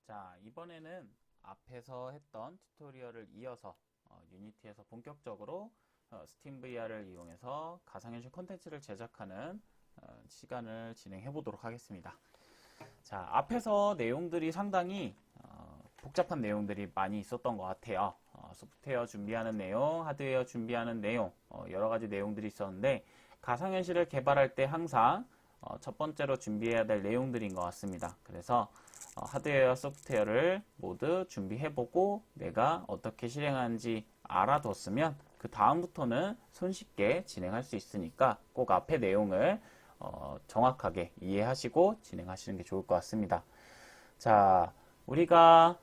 자, 이번에는 앞에서 했던 튜토리얼을 이어서 유니티에서 본격적으로 스팀VR을 이용해서 가상현실 콘텐츠를 제작하는 시간을 진행해 보도록 하겠습니다. 자, 앞에서 내용들이 상당히 복잡한 내용들이 많이 있었던 것 같아요. 소프트웨어 준비하는 내용, 하드웨어 준비하는 내용, 여러 가지 내용들이 있었는데 가상현실을 개발할 때 항상 첫 번째로 준비해야 될 내용들인 것 같습니다. 그래서 하드웨어, 소프트웨어를 모두 준비해보고 내가 어떻게 실행하는지 알아뒀으면 그 다음부터는 손쉽게 진행할 수 있으니까 꼭 앞의 내용을 정확하게 이해하시고 진행하시는 게 좋을 것 같습니다. 자, 우리가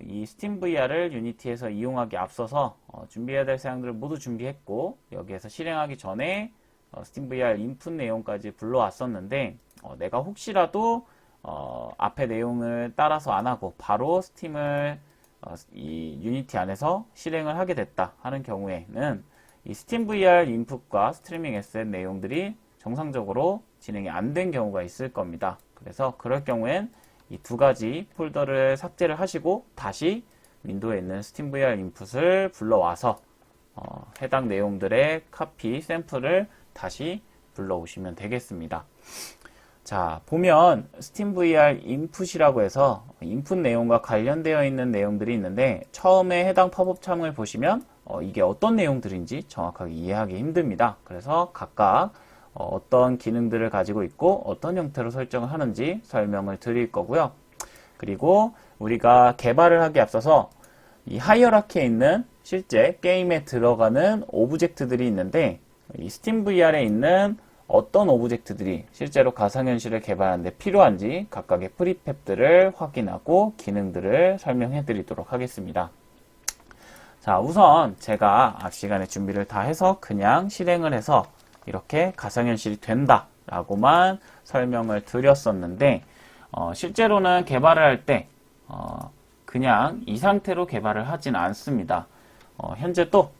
이 스팀VR을 유니티에서 이용하기 앞서서 준비해야 될 사항들을 모두 준비했고 여기에서 실행하기 전에 스팀VR 인풋 내용까지 불러왔었는데 내가 혹시라도 앞에 내용을 따라서 안 하고 바로 스팀을 이 유니티 안에서 실행을 하게 됐다 하는 경우에는 이 스팀VR 인풋과 스트리밍 에셋 내용들이 정상적으로 진행이 안 된 경우가 있을 겁니다. 그래서 그럴 경우엔 이 두 가지 폴더를 삭제를 하시고 다시 윈도우에 있는 스팀VR 인풋을 불러와서 해당 내용들의 카피, 샘플을 다시 불러오시면 되겠습니다. 자, 보면 스팀VR 인풋이라고 해서 인풋 내용과 관련되어 있는 내용들이 있는데 처음에 해당 팝업 창을 보시면 이게 어떤 내용들인지 정확하게 이해하기 힘듭니다. 그래서 각각 어떤 기능들을 가지고 있고 어떤 형태로 설정을 하는지 설명을 드릴 거고요. 그리고 우리가 개발을 하기 앞서서 이 하이어라키에 있는 실제 게임에 들어가는 오브젝트들이 있는데 이 스팀VR에 있는 어떤 오브젝트들이 실제로 가상현실을 개발하는 데 필요한지 각각의 프리팹들을 확인하고 기능들을 설명해 드리도록 하겠습니다. 자, 우선 제가 앞 시간에 준비를 다 해서 그냥 실행을 해서 이렇게 가상현실이 된다 라고만 설명을 드렸었는데 실제로는 개발을 할 때 그냥 이 상태로 개발을 하진 않습니다. 현재 또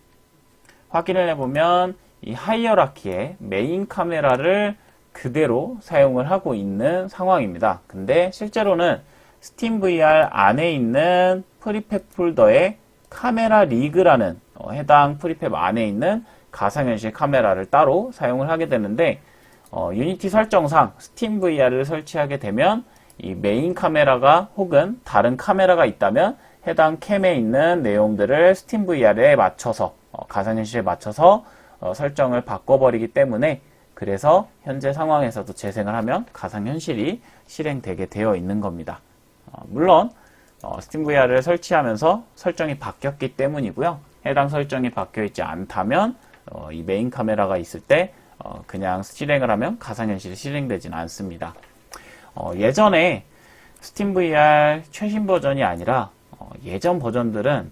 확인을 해보면 이 하이어라키의 메인 카메라를 그대로 사용을 하고 있는 상황입니다. 근데 실제로는 스팀VR 안에 있는 프리팹 폴더에 카메라 리그라는 해당 프리팹 안에 있는 가상현실 카메라를 따로 사용을 하게 되는데 유니티 설정상 스팀VR을 설치하게 되면 이 메인 카메라가 혹은 다른 카메라가 있다면 해당 캠에 있는 내용들을 스팀VR에 맞춰서 가상현실에 맞춰서 설정을 바꿔버리기 때문에 그래서 현재 상황에서도 재생을 하면 가상현실이 실행되게 되어 있는 겁니다. 물론 스팀VR을 설치하면서 설정이 바뀌었기 때문이고요. 해당 설정이 바뀌어 있지 않다면 이 메인 카메라가 있을 때 그냥 실행을 하면 가상현실이 실행되지는 않습니다. 예전에 스팀VR 최신 버전이 아니라 예전 버전들은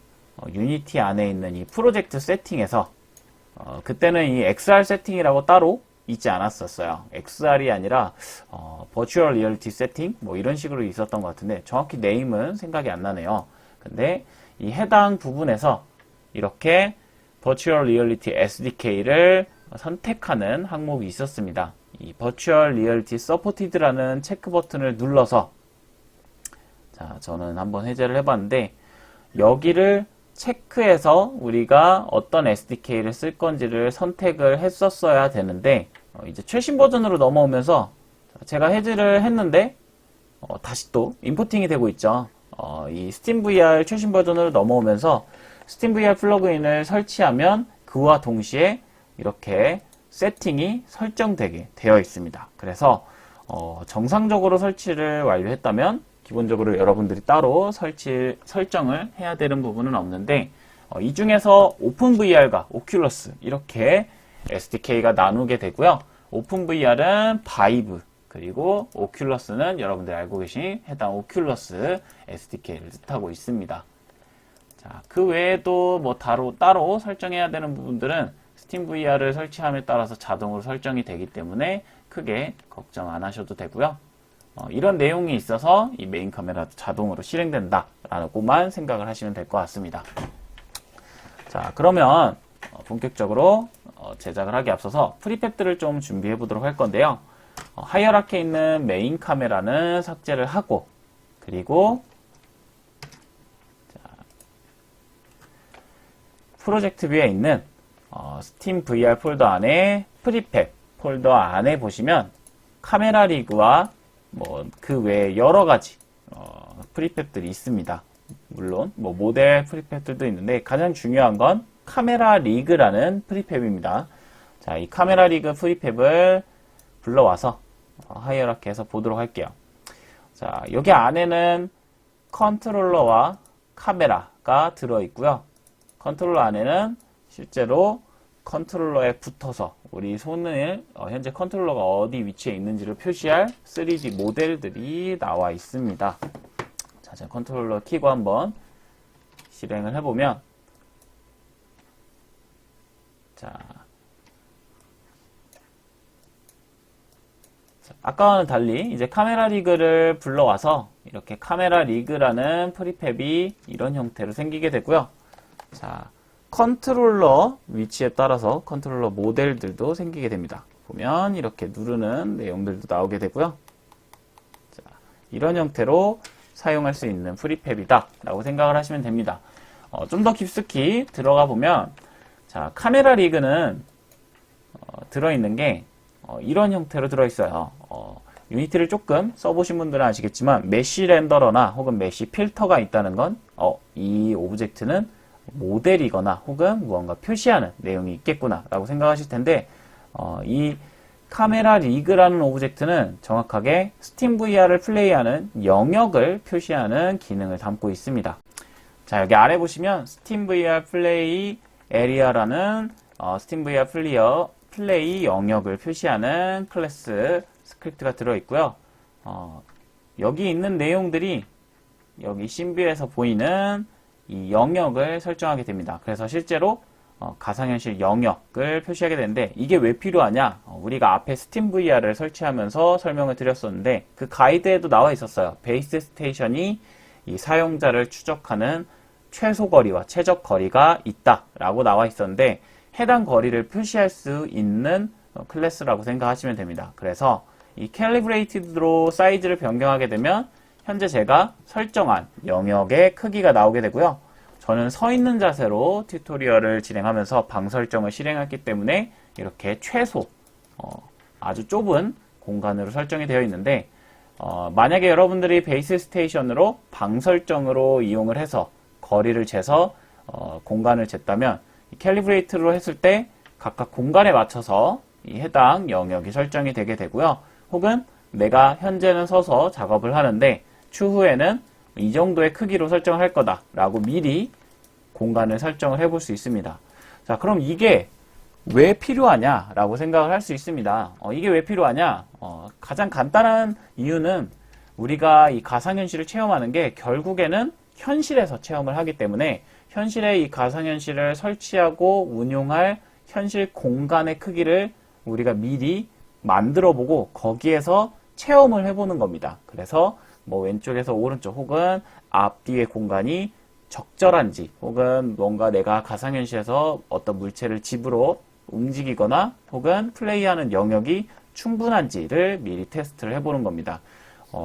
유니티 안에 있는 이 프로젝트 세팅에서 그때는 이 XR 세팅이라고 따로 있지 않았었어요. XR이 아니라 버추얼 리얼리티 세팅 뭐 이런 식으로 있었던 것 같은데 정확히 네임은 생각이 안 나네요. 근데 이 해당 부분에서 이렇게 버추얼 리얼리티 SDK를 선택하는 항목이 있었습니다. 이 버추얼 리얼리티 서포티드라는 체크 버튼을 눌러서 자, 저는 한번 해제를 해봤는데 여기를 체크해서 우리가 어떤 SDK를 쓸 건지를 선택을 했었어야 되는데 이제 최신 버전으로 넘어오면서 제가 해제를 했는데 다시 또 임포팅이 되고 있죠. 이 스팀VR 최신 버전으로 넘어오면서 스팀VR 플러그인을 설치하면 그와 동시에 이렇게 세팅이 설정되게 되어 있습니다. 그래서 정상적으로 설치를 완료했다면 기본적으로 여러분들이 따로 설정을 해야 되는 부분은 없는데 이 중에서 오픈VR과 오큘러스 이렇게 SDK가 나누게 되고요. 오픈VR은 바이브 그리고 오큘러스는 여러분들이 알고 계신 해당 오큘러스 SDK를 뜻하고 있습니다. 자, 그 외에도 뭐 따로 설정해야 되는 부분들은 스팀VR을 설치함에 따라서 자동으로 설정이 되기 때문에 크게 걱정 안 하셔도 되고요. 이런 내용이 있어서 이 메인 카메라도 자동으로 실행된다 라고만 생각을 하시면 될 것 같습니다. 자, 그러면 본격적으로 제작을 하기 앞서서 프리팹들을 좀 준비해 보도록 할 건데요. 하이어라키에 있는 메인 카메라는 삭제를 하고 그리고 프로젝트 뷰에 있는 스팀 VR 폴더 안에 프리팹 폴더 안에 보시면 카메라 리그와 뭐 그 외에 여러 가지 프리팹들이 있습니다. 물론 뭐 모델 프리팹들도 있는데 가장 중요한 건 카메라 리그라는 프리팹입니다. 자, 이 카메라 리그 프리팹을 불러와서 하이어라키에서 보도록 할게요. 자, 여기 안에는 컨트롤러와 카메라가 들어있고요. 컨트롤러 안에는 실제로 컨트롤러에 붙어서 우리 손을 현재 컨트롤러가 어디 위치에 있는지를 표시할 3D 모델들이 나와 있습니다. 자, 제가 컨트롤러 켜고 한번 실행을 해보면 자, 아까와는 달리 이제 카메라 리그를 불러와서 이렇게 카메라 리그라는 프리팹이 이런 형태로 생기게 되고요. 자, 컨트롤러 위치에 따라서 컨트롤러 모델들도 생기게 됩니다. 보면 이렇게 누르는 내용들도 나오게 되고요. 자, 이런 형태로 사용할 수 있는 프리팹이다 라고 생각을 하시면 됩니다. 좀 더 깊숙이 들어가 보면 자, 카메라 리그는 들어있는 게 이런 형태로 들어있어요. 유니티를 조금 써보신 분들은 아시겠지만 메쉬 렌더러나 혹은 메쉬 필터가 있다는 건 이 오브젝트는 모델이거나 혹은 무언가 표시하는 내용이 있겠구나 라고 생각하실 텐데 이 카메라 리그라는 오브젝트는 정확하게 스팀 VR을 플레이하는 영역을 표시하는 기능을 담고 있습니다. 자, 여기 아래 보시면 스팀 VR 플레이 에리아라는 스팀 VR 플레이 영역을 표시하는 클래스 스크립트가 들어있고요. 여기 있는 내용들이 여기 씬뷰에서 보이는 이 영역을 설정하게 됩니다. 그래서 실제로 가상현실 영역을 표시하게 되는데 이게 왜 필요하냐? 우리가 앞에 스팀 VR을 설치하면서 설명을 드렸었는데 그 가이드에도 나와 있었어요. 베이스 스테이션이 이 사용자를 추적하는 최소 거리와 최적 거리가 있다라고 나와 있었는데 해당 거리를 표시할 수 있는 클래스라고 생각하시면 됩니다. 그래서 이 캘리브레이티드로 사이즈를 변경하게 되면 현재 제가 설정한 영역의 크기가 나오게 되고요. 저는 서 있는 자세로 튜토리얼을 진행하면서 방 설정을 실행했기 때문에 이렇게 최소 아주 좁은 공간으로 설정이 되어 있는데 만약에 여러분들이 베이스 스테이션으로 방 설정으로 이용을 해서 거리를 재서 공간을 쟀다면 캘리브레이트로 했을 때 각각 공간에 맞춰서 이 해당 영역이 설정이 되게 되고요. 혹은 내가 현재는 서서 작업을 하는데 추후에는 이 정도의 크기로 설정을 할 거다 라고 미리 공간을 설정을 해볼 수 있습니다. 자, 그럼 이게 왜 필요하냐 라고 생각을 할 수 있습니다. 이게 왜 필요하냐? 가장 간단한 이유는 우리가 이 가상현실을 체험하는 게 결국에는 현실에서 체험을 하기 때문에 현실에 이 가상현실을 설치하고 운용할 현실 공간의 크기를 우리가 미리 만들어 보고 거기에서 체험을 해보는 겁니다. 그래서 뭐 왼쪽에서 오른쪽 혹은 앞뒤의 공간이 적절한지 혹은 뭔가 내가 가상현실에서 어떤 물체를 집으로 움직이거나 혹은 플레이하는 영역이 충분한지를 미리 테스트를 해보는 겁니다.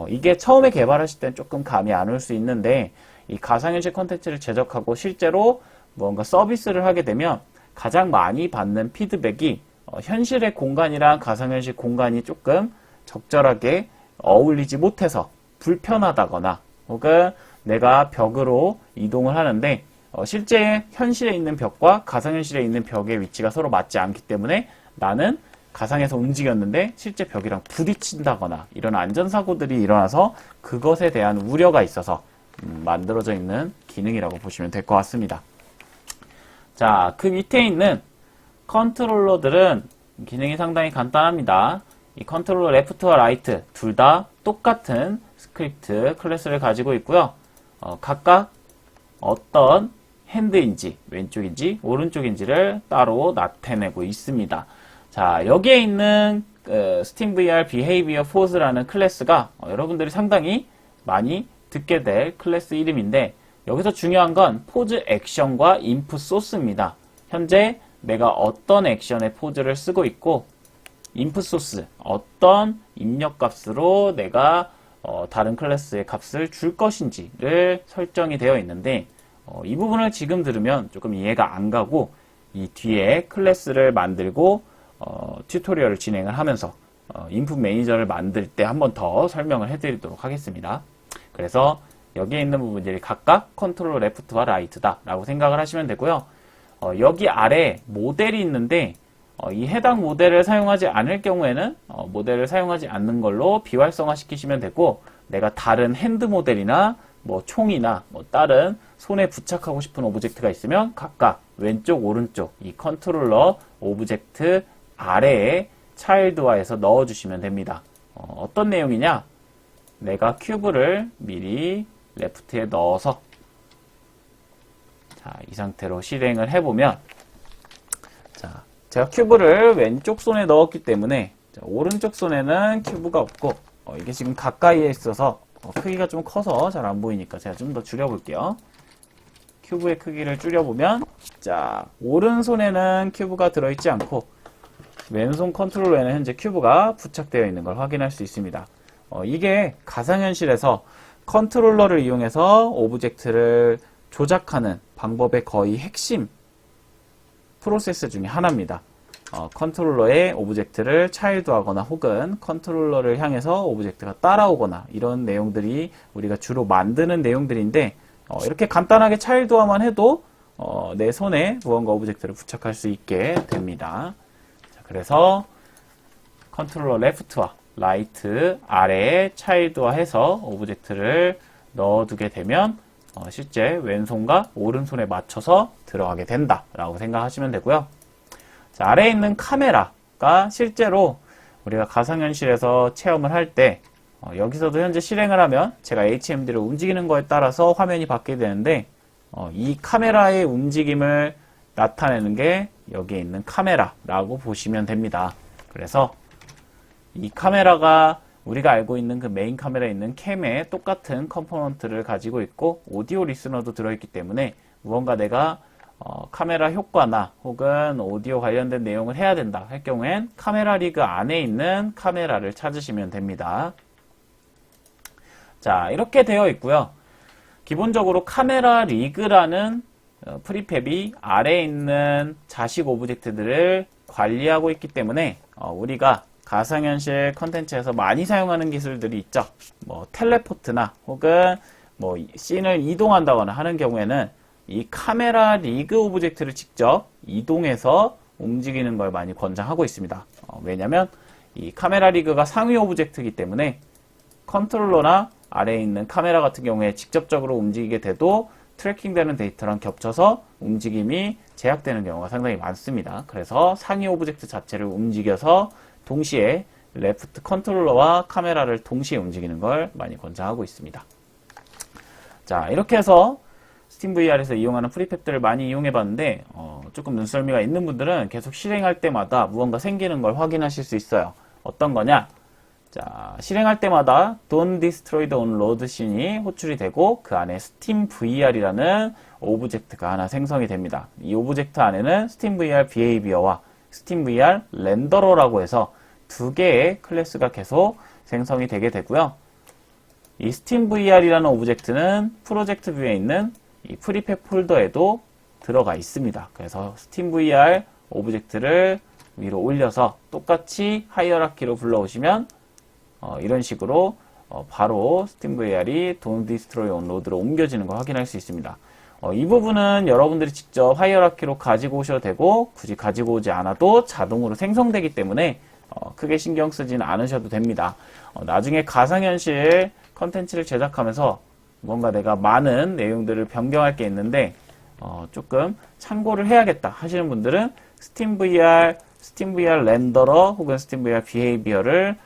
이게 처음에 개발하실 땐 조금 감이 안 올 수 있는데 이 가상현실 콘텐츠를 제작하고 실제로 뭔가 서비스를 하게 되면 가장 많이 받는 피드백이 현실의 공간이랑 가상현실 공간이 조금 적절하게 어울리지 못해서 불편하다거나 혹은 내가 벽으로 이동을 하는데 실제 현실에 있는 벽과 가상현실에 있는 벽의 위치가 서로 맞지 않기 때문에 나는 가상에서 움직였는데 실제 벽이랑 부딪힌다거나 이런 안전사고들이 일어나서 그것에 대한 우려가 있어서 만들어져 있는 기능이라고 보시면 될 것 같습니다. 자, 그 밑에 있는 컨트롤러들은 기능이 상당히 간단합니다. 이 컨트롤러 레프트와 라이트 둘 다 똑같은 스크립트 클래스를 가지고 있고요. 각각 어떤 핸드인지 왼쪽인지 오른쪽인지를 따로 나타내고 있습니다. 자, 여기에 있는 스팀 VR Behavior Force라는 클래스가 여러분들이 상당히 많이 듣게 될 클래스 이름인데 여기서 중요한 건 포즈 액션과 인풋 소스입니다. 현재 내가 어떤 액션의 포즈를 쓰고 있고 인풋 소스 어떤 입력 값으로 내가 다른 클래스의 값을 줄 것인지를 설정이 되어 있는데 이 부분을 지금 들으면 조금 이해가 안 가고 이 뒤에 클래스를 만들고 튜토리얼을 진행을 하면서 인풋 매니저를 만들 때 한 번 더 설명을 해드리도록 하겠습니다. 그래서 여기에 있는 부분들이 각각 컨트롤 레프트와 라이트다 라고 생각을 하시면 되고요. 여기 아래 모델이 있는데 이 해당 모델을 사용하지 않을 경우에는 모델을 사용하지 않는 걸로 비활성화 시키시면 되고, 내가 다른 핸드 모델이나 뭐 총이나 뭐 다른 손에 부착하고 싶은 오브젝트가 있으면 각각 왼쪽 오른쪽 이 컨트롤러 오브젝트 아래에 차일드화해서 넣어주시면 됩니다. 어떤 내용이냐, 내가 큐브를 미리 레프트에 넣어서 자, 이 상태로 실행을 해보면, 자, 제가 큐브를 왼쪽 손에 넣었기 때문에 자, 오른쪽 손에는 큐브가 없고 이게 지금 가까이에 있어서 크기가 좀 커서 잘 안 보이니까 제가 좀 더 줄여볼게요. 큐브의 크기를 줄여보면, 자, 오른손에는 큐브가 들어있지 않고 왼손 컨트롤러에는 현재 큐브가 부착되어 있는 걸 확인할 수 있습니다. 이게 가상현실에서 컨트롤러를 이용해서 오브젝트를 조작하는 방법의 거의 핵심 프로세스 중에 하나입니다. 컨트롤러의 오브젝트를 차일드하거나 혹은 컨트롤러를 향해서 오브젝트가 따라오거나 이런 내용들이 우리가 주로 만드는 내용들인데, 이렇게 간단하게 차일드화만 해도 내 손에 무언가 오브젝트를 부착할 수 있게 됩니다. 자, 그래서 컨트롤러 레프트와 라이트 아래에 차일드화해서 오브젝트를 넣어두게 되면 실제 왼손과 오른손에 맞춰서 들어가게 된다 라고 생각하시면 되고요. 자, 아래에 있는 카메라가 실제로 우리가 가상현실에서 체험을 할 때 여기서도 현재 실행을 하면 제가 HMD를 움직이는 거에 따라서 화면이 바뀌게 되는데, 이 카메라의 움직임을 나타내는 게 여기에 있는 카메라라고 보시면 됩니다. 그래서 이 카메라가 우리가 알고 있는 그 메인 카메라에 있는 캠에 똑같은 컴포넌트를 가지고 있고 오디오 리스너도 들어있기 때문에 무언가 내가 카메라 효과나 혹은 오디오 관련된 내용을 해야 된다 할 경우엔 카메라 리그 안에 있는 카메라를 찾으시면 됩니다. 자, 이렇게 되어 있고요. 기본적으로 카메라 리그라는 프리팹이 아래에 있는 자식 오브젝트들을 관리하고 있기 때문에 우리가 가상현실 컨텐츠에서 많이 사용하는 기술들이 있죠. 뭐 텔레포트나 혹은 뭐 씬을 이동한다거나 하는 경우에는 이 카메라 리그 오브젝트를 직접 이동해서 움직이는 걸 많이 권장하고 있습니다. 왜냐면 이 카메라 리그가 상위 오브젝트이기 때문에 컨트롤러나 아래에 있는 카메라 같은 경우에 직접적으로 움직이게 돼도 트래킹되는 데이터랑 겹쳐서 움직임이 제약되는 경우가 상당히 많습니다. 그래서 상위 오브젝트 자체를 움직여서 동시에 레프트 컨트롤러와 카메라를 동시에 움직이는 걸 많이 권장하고 있습니다. 자, 이렇게 해서 스팀VR에서 이용하는 프리팹들을 많이 이용해 봤는데 조금 눈썰미가 있는 분들은 계속 실행할 때마다 무언가 생기는 걸 확인하실 수 있어요. 어떤 거냐? 자, 실행할 때마다 Don't Destroy the Onload 씬이 호출이 되고 그 안에 SteamVR이라는 오브젝트가 하나 생성이 됩니다. 이 오브젝트 안에는 SteamVR Behavior와 SteamVR Renderer라고 해서 두 개의 클래스가 계속 생성이 되게 되고요. 이 SteamVR이라는 오브젝트는 프로젝트 뷰에 있는 이 프리팹 폴더에도 들어가 있습니다. 그래서 SteamVR 오브젝트를 위로 올려서 똑같이 하이어라키로 불러오시면 이런 식으로 바로 SteamVR이 Don't Destroy Onload로 옮겨지는 걸 확인할 수 있습니다. 이 부분은 여러분들이 직접 하이어라키로 가지고 오셔도 되고 굳이 가지고 오지 않아도 자동으로 생성되기 때문에 크게 신경 쓰지는 않으셔도 됩니다. 나중에 가상현실 컨텐츠를 제작하면서 뭔가 내가 많은 내용들을 변경할 게 있는데 조금 참고를 해야겠다 하시는 분들은 SteamVR 렌더러 혹은 SteamVR 비헤이비어를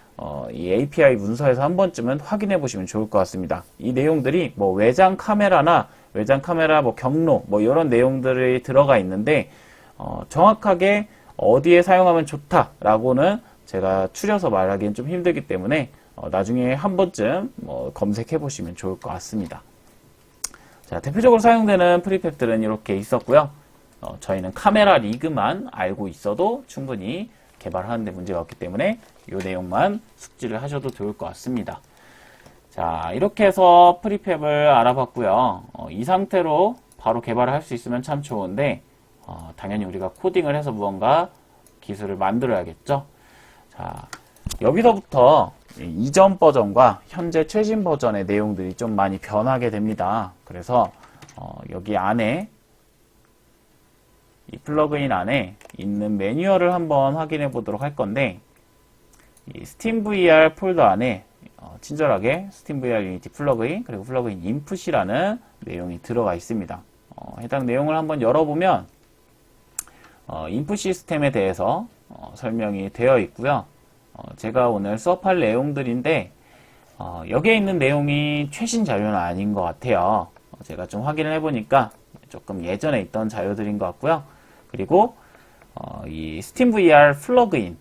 이 API 문서에서 한 번쯤은 확인해 보시면 좋을 것 같습니다. 이 내용들이 뭐 외장 카메라나 외장 카메라 뭐 경로 뭐 이런 내용들이 들어가 있는데 정확하게 어디에 사용하면 좋다라고는 제가 추려서 말하기는 좀 힘들기 때문에 나중에 한 번쯤 검색해 보시면 좋을 것 같습니다. 자, 대표적으로 사용되는 프리팹들은 이렇게 있었고요. 저희는 카메라 리그만 알고 있어도 충분히 개발하는데 문제가 없기 때문에 이 내용만 숙지를 하셔도 좋을 것 같습니다. 자, 이렇게 해서 프리팹을 알아봤고요. 이 상태로 바로 개발을 할 수 있으면 참 좋은데 당연히 우리가 코딩을 해서 무언가 기술을 만들어야겠죠. 자, 여기서부터 이전 버전과 현재 최신 버전의 내용들이 좀 많이 변하게 됩니다. 그래서 여기 안에 이 플러그인 안에 있는 매뉴얼을 한번 확인해 보도록 할 건데, 이 SteamVR 폴더 안에 친절하게 SteamVR 유니티 플러그인 그리고 플러그인 인풋이라는 내용이 들어가 있습니다. 해당 내용을 한번 열어보면 인풋 시스템에 대해서 설명이 되어 있고요. 제가 오늘 수업할 내용들인데 여기에 있는 내용이 최신 자료는 아닌 것 같아요. 제가 좀 확인을 해보니까 조금 예전에 있던 자료들인 것 같고요. 그리고 이 SteamVR 플러그인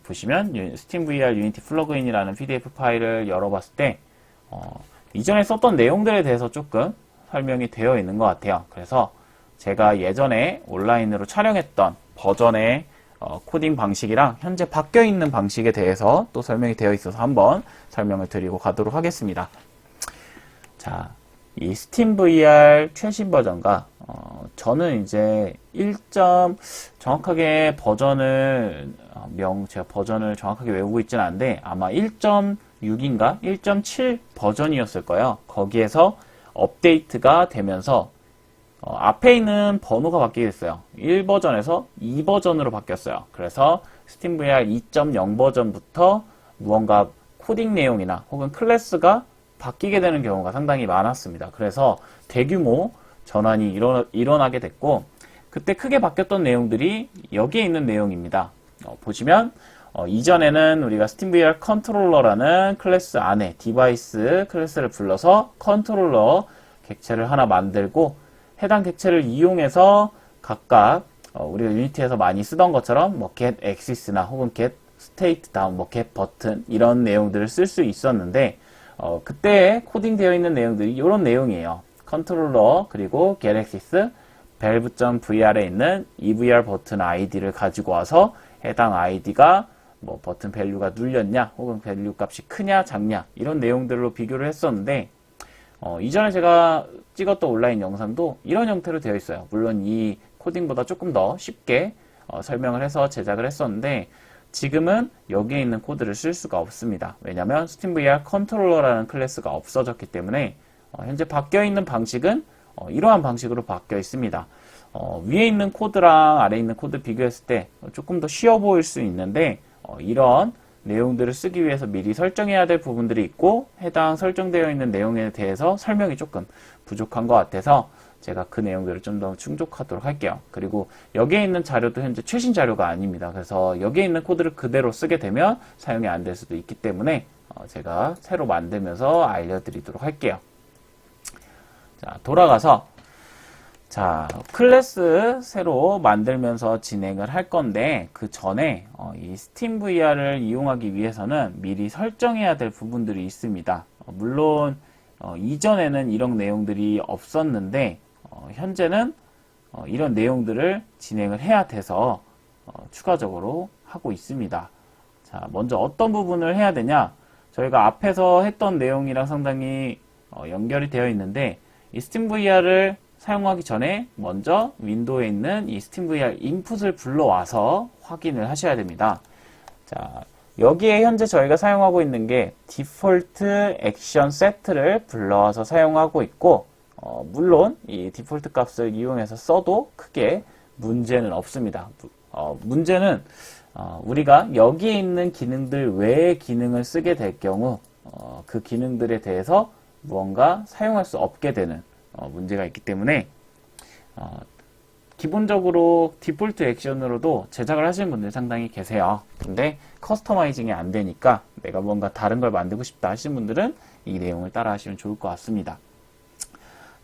보시면 SteamVR 유니티 플러그인이라는 PDF 파일을 열어봤을 때 이전에 썼던 내용들에 대해서 조금 설명이 되어 있는 것 같아요. 그래서 제가 예전에 온라인으로 촬영했던 버전의 코딩 방식이랑 현재 바뀌어 있는 방식에 대해서 또 설명이 되어 있어서 한번 설명을 드리고 가도록 하겠습니다. 자, 이 SteamVR 최신 버전과 저는 이제 정확하게 버전을 제가 버전을 정확하게 외우고 있지는 않은데 아마 1.6인가 1.7 버전이었을 거예요. 거기에서 업데이트가 되면서 앞에 있는 번호가 바뀌게 됐어요. 1버전에서 2버전으로 바뀌었어요. 그래서 SteamVR 2.0 버전부터 무언가 코딩 내용이나 혹은 클래스가 바뀌게 되는 경우가 상당히 많았습니다. 그래서 대규모 전환이 일어나게 됐고, 그때 크게 바뀌었던 내용들이 여기에 있는 내용입니다. 보시면 이전에는 우리가 SteamVR 컨트롤러라는 클래스 안에 디바이스 클래스를 불러서 컨트롤러 객체를 하나 만들고, 해당 객체를 이용해서 각각 우리가 유니티에서 많이 쓰던 것처럼 뭐 get axis나 혹은 get state down, 뭐 get button 이런 내용들을 쓸 수 있었는데 그때 코딩되어 있는 내용들이 이런 내용이에요. 컨트롤러 그리고 get axis valve.vr에 있는 EVR 버튼 아이디를 가지고 와서 해당 아이디가 뭐 버튼 밸류가 눌렸냐 혹은 밸류 값이 크냐 작냐 이런 내용들로 비교를 했었는데 이전에 제가 찍었던 온라인 영상도 이런 형태로 되어 있어요. 물론 이 코딩보다 조금 더 쉽게 설명을 해서 제작을 했었는데 지금은 여기에 있는 코드를 쓸 수가 없습니다. 왜냐하면 SteamVR 컨트롤러라는 클래스가 없어졌기 때문에 현재 바뀌어 있는 방식은 이러한 방식으로 바뀌어 있습니다. 위에 있는 코드랑 아래에 있는 코드 비교했을 때 조금 더 쉬워 보일 수 있는데 이런 내용들을 쓰기 위해서 미리 설정해야 될 부분들이 있고 해당 설정되어 있는 내용에 대해서 설명이 조금 부족한 것 같아서 제가 그 내용들을 좀 더 충족하도록 할게요. 그리고 여기에 있는 자료도 현재 최신 자료가 아닙니다. 그래서 여기에 있는 코드를 그대로 쓰게 되면 사용이 안 될 수도 있기 때문에 제가 새로 만들면서 알려드리도록 할게요. 자, 돌아가서 자, 클래스 새로 만들면서 진행을 할 건데 그 전에 이 SteamVR을 이용하기 위해서는 미리 설정해야 될 부분들이 있습니다. 물론 이전에는 이런 내용들이 없었는데 현재는 이런 내용들을 진행을 해야 돼서 추가적으로 하고 있습니다. 자, 먼저 어떤 부분을 해야 되냐? 저희가 앞에서 했던 내용이랑 상당히 연결이 되어 있는데 이 SteamVR을 사용하기 전에 먼저 윈도우에 있는 이 SteamVR 인풋을 불러와서 확인을 하셔야 됩니다. 자, 여기에 현재 저희가 사용하고 있는 게 디폴트 액션 세트를 불러와서 사용하고 있고 물론 이 디폴트 값을 이용해서 써도 크게 문제는 없습니다. 문제는 우리가 여기에 있는 기능들 외의 기능을 쓰게 될 경우 그 기능들에 대해서 무언가 사용할 수 없게 되는 문제가 있기 때문에 기본적으로 디폴트 액션으로도 제작을 하시는 분들이 상당히 계세요. 근데 커스터마이징이 안 되니까 내가 뭔가 다른 걸 만들고 싶다 하시는 분들은 이 내용을 따라 하시면 좋을 것 같습니다.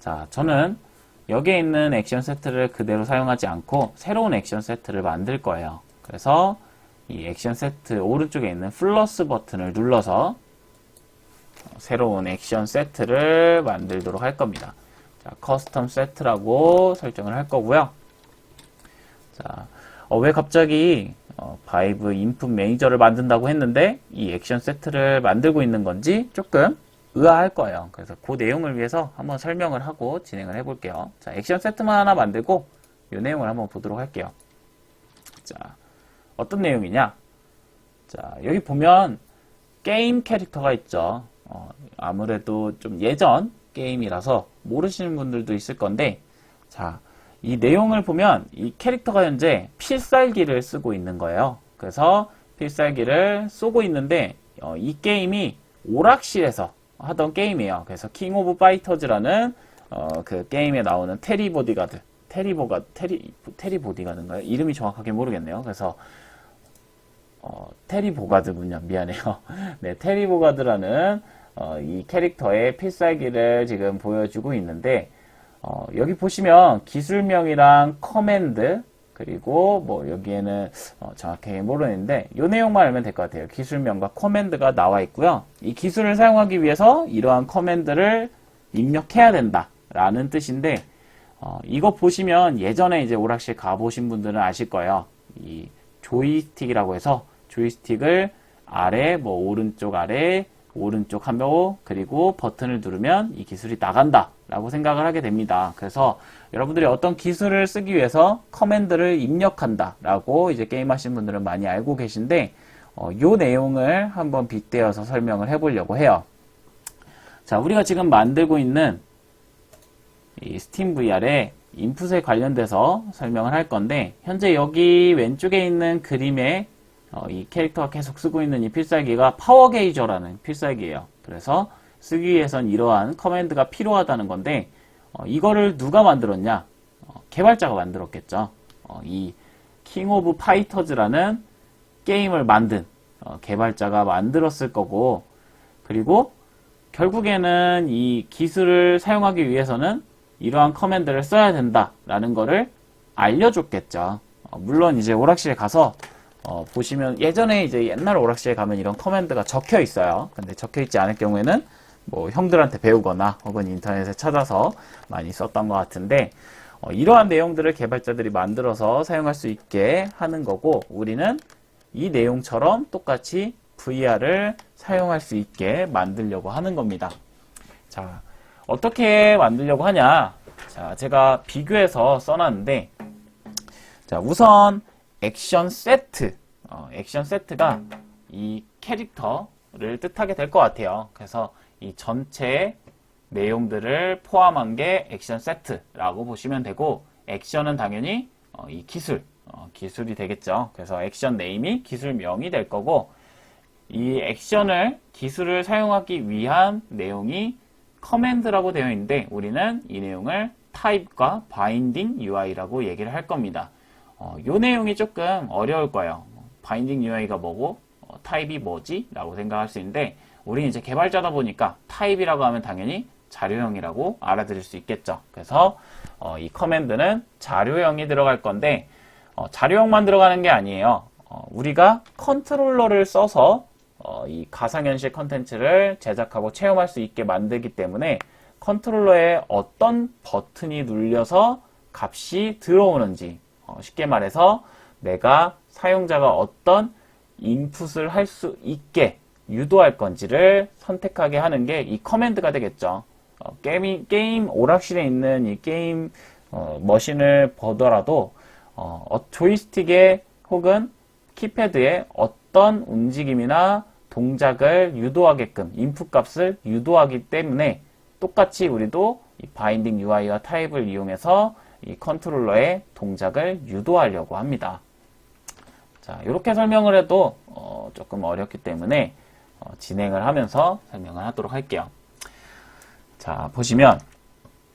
자, 저는 여기에 있는 액션 세트를 그대로 사용하지 않고 새로운 액션 세트를 만들 거예요. 그래서 이 액션 세트 오른쪽에 있는 플러스 버튼을 눌러서 새로운 액션 세트를 만들도록 할 겁니다. 자, 커스텀 세트라고 설정을 할 거고요. 자, 왜 갑자기 바이브 인풋 매니저를 만든다고 했는데 이 액션 세트를 만들고 있는 건지 조금 의아할 거예요. 그래서 그 내용을 위해서 한번 설명을 하고 진행을 해볼게요. 자, 액션 세트만 하나 만들고 이 내용을 한번 보도록 할게요. 자, 어떤 내용이냐? 자, 여기 보면 게임 캐릭터가 있죠. 아무래도 좀 예전 게임이라서 모르시는 분들도 있을 건데, 자, 이 내용을 보면 이 캐릭터가 현재 필살기를 쓰고 있는 거예요. 그래서 필살기를 쏘고 있는데 이 게임이 오락실에서 하던 게임이에요. 그래서 킹 오브 파이터즈라는 그 게임에 나오는 테리 보디가드, 테리 보디가드인가요? 이름이 정확하게 모르겠네요. 그래서 테리 보가드군요. 미안해요. 네, 테리 보가드라는 이 캐릭터의 필살기를 지금 보여주고 있는데, 여기 보시면 기술명이랑 커맨드, 그리고 뭐 여기에는 정확히 모르는데 이 내용만 알면 될 것 같아요. 기술명과 커맨드가 나와 있고요. 이 기술을 사용하기 위해서 이러한 커맨드를 입력해야 된다 라는 뜻인데, 이거 보시면 예전에 이제 오락실 가보신 분들은 아실 거예요. 이 조이스틱이라고 해서 조이스틱을 아래, 뭐 오른쪽 아래, 오른쪽 하면 그리고 버튼을 누르면 이 기술이 나간다 라고 생각을 하게 됩니다. 그래서 여러분들이 어떤 기술을 쓰기 위해서 커맨드를 입력한다 라고 이제 게임 하시는 분들은 많이 알고 계신데, 요 내용을 한번 빗대어서 설명을 해 보려고 해요. 자, 우리가 지금 만들고 있는 이 스팀 VR의 인풋에 관련돼서 설명을 할 건데, 현재 여기 왼쪽에 있는 그림에 이 캐릭터가 계속 쓰고 있는 이 필살기가 파워 게이저라는 필살기예요. 그래서 쓰기 위해선 이러한 커맨드가 필요하다는 건데, 이거를 누가 만들었냐? 개발자가 만들었겠죠. 이 킹 오브 파이터즈라는 게임을 만든 개발자가 만들었을 거고, 그리고 결국에는 이 기술을 사용하기 위해서는 이러한 커맨드를 써야 된다라는 거를 알려줬겠죠. 물론 이제 오락실에 가서 보시면 예전에 이제 옛날 오락실에 가면 이런 커맨드가 적혀 있어요. 근데 적혀 있지 않을 경우에는 뭐 형들한테 배우거나 혹은 인터넷에 찾아서 많이 썼던 것 같은데, 이러한 내용들을 개발자들이 만들어서 사용할 수 있게 하는 거고, 우리는 이 내용처럼 똑같이 VR을 사용할 수 있게 만들려고 하는 겁니다. 자, 어떻게 만들려고 하냐? 자, 제가 비교해서 써놨는데, 자, 우선 액션 세트, 액션 세트가 이 캐릭터를 뜻하게 될 것 같아요. 그래서 이 전체 내용들을 포함한 게 액션 세트라고 보시면 되고, 액션은 당연히 이 기술이 되겠죠. 그래서 액션 네임이 기술명이 될 거고, 이 액션을 기술을 사용하기 위한 내용이 커맨드라고 되어 있는데, 우리는 이 내용을 타입과 바인딩 UI라고 얘기를 할 겁니다. 이 내용이 조금 어려울 거예요. 바인딩 UI가 뭐고 타입이 뭐지? 라고 생각할 수 있는데, 우리는 이제 개발자다 보니까 타입이라고 하면 당연히 자료형이라고 알아들을 수 있겠죠. 그래서 이 커맨드는 자료형이 들어갈 건데, 자료형만 들어가는 게 아니에요. 우리가 컨트롤러를 써서 이 가상현실 컨텐츠를 제작하고 체험할 수 있게 만들기 때문에 컨트롤러에 어떤 버튼이 눌려서 값이 들어오는지, 쉽게 말해서 내가 사용자가 어떤 인풋을 할 수 있게 유도할 건지를 선택하게 하는 게 이 커맨드가 되겠죠. 게임 오락실에 있는 이 게임 머신을 보더라도 조이스틱에 혹은 키패드에 어떤 움직임이나 동작을 유도하게끔 인풋 값을 유도하기 때문에 똑같이 우리도 이 바인딩 UI와 타입을 이용해서 이 컨트롤러의 동작을 유도하려고 합니다. 자, 이렇게 설명을 해도 조금 어렵기 때문에 진행을 하면서 설명을 하도록 할게요. 자, 보시면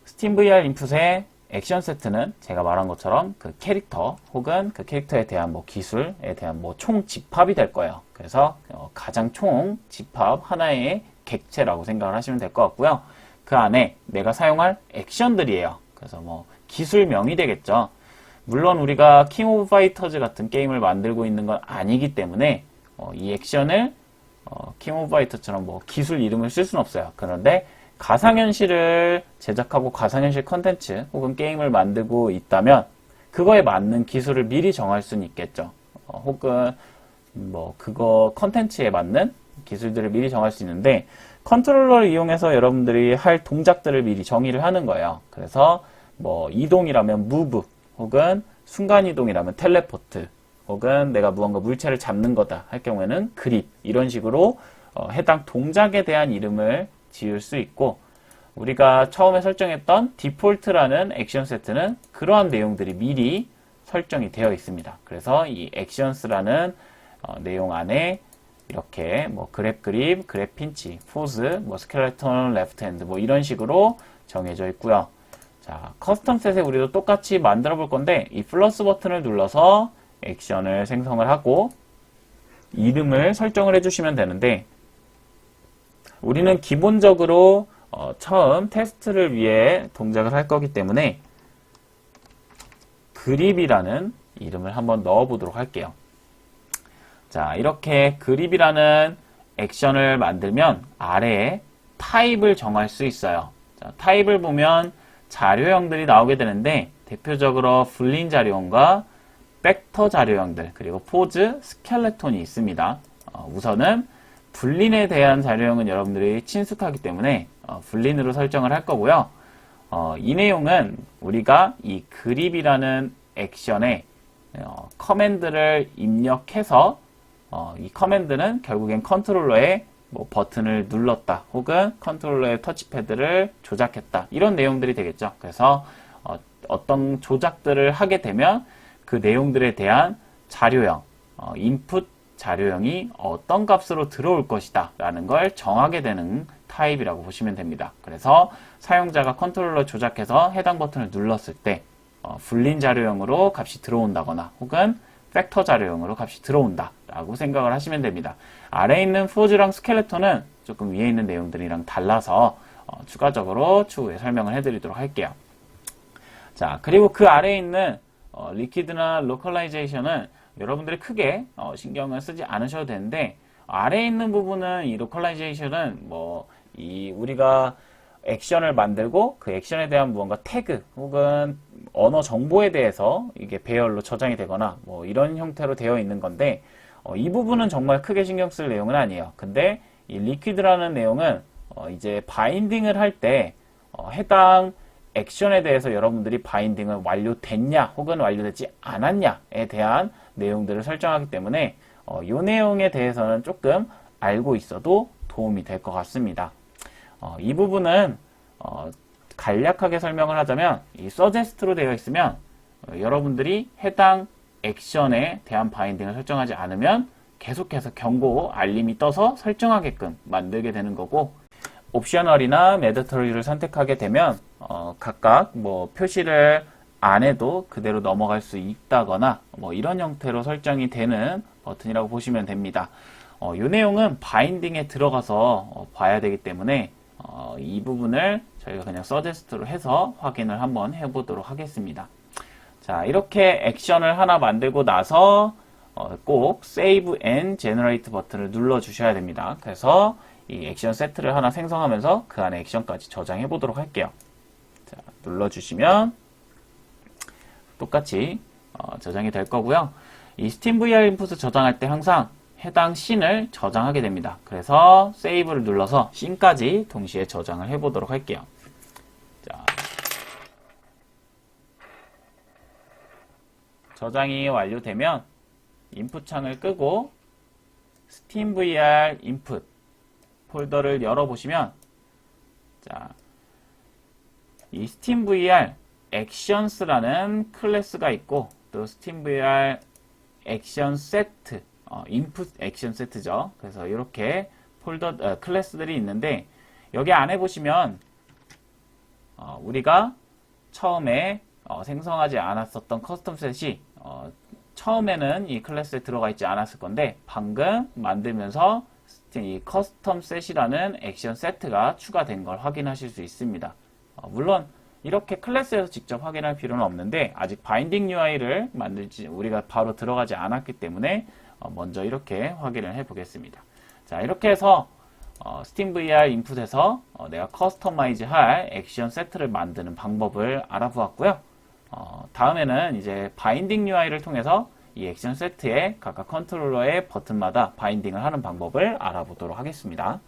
스팀 VR 인풋의 액션 세트는 제가 말한 것처럼 그 캐릭터 혹은 그 캐릭터에 대한 뭐 기술에 대한 뭐 총 집합이 될 거예요. 그래서 가장 총 집합 하나의 객체라고 생각을 하시면 될 것 같고요. 그 안에 내가 사용할 액션들이에요. 그래서 뭐 기술명이 되겠죠. 물론 우리가 킹 오브 파이터즈 같은 게임을 만들고 있는 건 아니기 때문에 이 액션을 킹 오브 파이터처럼 뭐 기술 이름을 쓸 수는 없어요. 그런데 가상현실을 제작하고 가상현실 컨텐츠 혹은 게임을 만들고 있다면 그거에 맞는 기술을 미리 정할 수는 있겠죠. 혹은 뭐 그거 컨텐츠에 맞는 기술들을 미리 정할 수 있는데, 컨트롤러를 이용해서 여러분들이 할 동작들을 미리 정의를 하는 거예요. 그래서 뭐 이동이라면 move, 혹은 순간이동이라면 텔레포트, 혹은 내가 무언가 물체를 잡는 거다 할 경우에는 그립, 이런 식으로 해당 동작에 대한 이름을 지을 수 있고, 우리가 처음에 설정했던 디폴트라는 액션 세트는 그러한 내용들이 미리 설정이 되어 있습니다. 그래서 이 액션스라는 내용 안에 이렇게 뭐 그랩 그립, 그랩 핀치, 포즈, 뭐 스켈레톤 레프트 핸드 뭐 이런 식으로 정해져 있고요. 자, 커스텀 셋에 우리도 똑같이 만들어 볼 건데, 이 플러스 버튼을 눌러서 액션을 생성을 하고 이름을 설정을 해주시면 되는데, 우리는 기본적으로 처음 테스트를 위해 동작을 할 거기 때문에 그립이라는 이름을 한번 넣어 보도록 할게요. 자, 이렇게 그립이라는 액션을 만들면 아래에 타입을 정할 수 있어요. 자, 타입을 보면 자료형들이 나오게 되는데, 대표적으로 불린 자료형과 벡터 자료형들, 그리고 포즈, 스켈레톤이 있습니다. 우선은 불린에 대한 자료형은 여러분들이 친숙하기 때문에 불린으로 설정을 할 거고요. 이 내용은 우리가 이 그립이라는 액션에 커맨드를 입력해서 이 커맨드는 결국엔 컨트롤러의 뭐 버튼을 눌렀다, 혹은 컨트롤러의 터치패드를 조작했다, 이런 내용들이 되겠죠. 그래서 어떤 조작들을 하게 되면 그 내용들에 대한 자료형, 인풋 자료형이 어떤 값으로 들어올 것이다 라는 걸 정하게 되는 타입이라고 보시면 됩니다. 그래서 사용자가 컨트롤러 조작해서 해당 버튼을 눌렀을 때 불린 자료형으로 값이 들어온다거나, 혹은 팩터 자료형으로 값이 들어온다 라고 생각을 하시면 됩니다. 아래에 있는 포즈랑 스켈레톤은 조금 위에 있는 내용들이랑 달라서 추가적으로 추후에 설명을 해드리도록 할게요. 자, 그리고 그 아래에 있는 리퀴드나 로컬라이제이션은 여러분들이 크게 신경을 쓰지 않으셔도 되는데, 아래에 있는 부분은 이 로컬라이제이션은 뭐 우리가 액션을 만들고 그 액션에 대한 무언가 태그 혹은 언어 정보에 대해서 이게 배열로 저장이 되거나 뭐 이런 형태로 되어 있는 건데, 이 부분은 정말 크게 신경 쓸 내용은 아니에요. 근데 이 리퀴드라는 내용은 이제 바인딩을 할 때 해당 액션에 대해서 여러분들이 바인딩을 완료됐냐 혹은 완료되지 않았냐에 대한 내용들을 설정하기 때문에 이 내용에 대해서는 조금 알고 있어도 도움이 될 것 같습니다. 이 부분은 간략하게 설명을 하자면, 이 서제스트로 되어 있으면 여러분들이 해당 액션에 대한 바인딩을 설정하지 않으면 계속해서 경고 알림이 떠서 설정하게끔 만들게 되는 거고, 옵셔널이나 매더터리를 선택하게 되면 각각 뭐 표시를 안 해도 그대로 넘어갈 수 있다거나 뭐 이런 형태로 설정이 되는 버튼이라고 보시면 됩니다. 이 내용은 바인딩에 들어가서 봐야 되기 때문에 이 부분을 저희가 그냥 서제스트로 해서 확인을 한번 해보도록 하겠습니다. 자, 이렇게 액션을 하나 만들고 나서 꼭 Save and Generate 버튼을 눌러 주셔야 됩니다. 그래서 이 액션 세트를 하나 생성하면서 그 안에 액션까지 저장해 보도록 할게요. 자, 눌러 주시면 똑같이 저장이 될 거고요. 이 SteamVR 인풋을 저장할 때 항상 해당 씬을 저장하게 됩니다. 그래서 세이브를 눌러서 씬까지 동시에 저장을 해 보도록 할게요. 자, 저장이 완료되면 인풋 창을 끄고 SteamVR 인풋 폴더를 열어보시면, 자, 이 SteamVR Actions라는 클래스가 있고, 또 SteamVR 액션 세트, 인풋 액션 세트죠. 그래서 이렇게 폴더 클래스들이 있는데, 여기 안에 보시면 우리가 처음에 생성하지 않았었던 커스텀 셋이 처음에는 이 클래스에 들어가 있지 않았을 건데, 방금 만들면서 이 커스텀 셋이라는 액션 세트가 추가된 걸 확인하실 수 있습니다. 물론 이렇게 클래스에서 직접 확인할 필요는 없는데, 아직 바인딩 UI를 만들지 우리가 바로 들어가지 않았기 때문에 먼저 이렇게 확인을 해 보겠습니다. 자, 이렇게 해서 SteamVR 인풋에서 내가 커스터마이즈 할 액션 세트를 만드는 방법을 알아보았고요. 다음에는 이제 바인딩 UI를 통해서 이 액션 세트에 각각 컨트롤러의 버튼마다 바인딩을 하는 방법을 알아보도록 하겠습니다.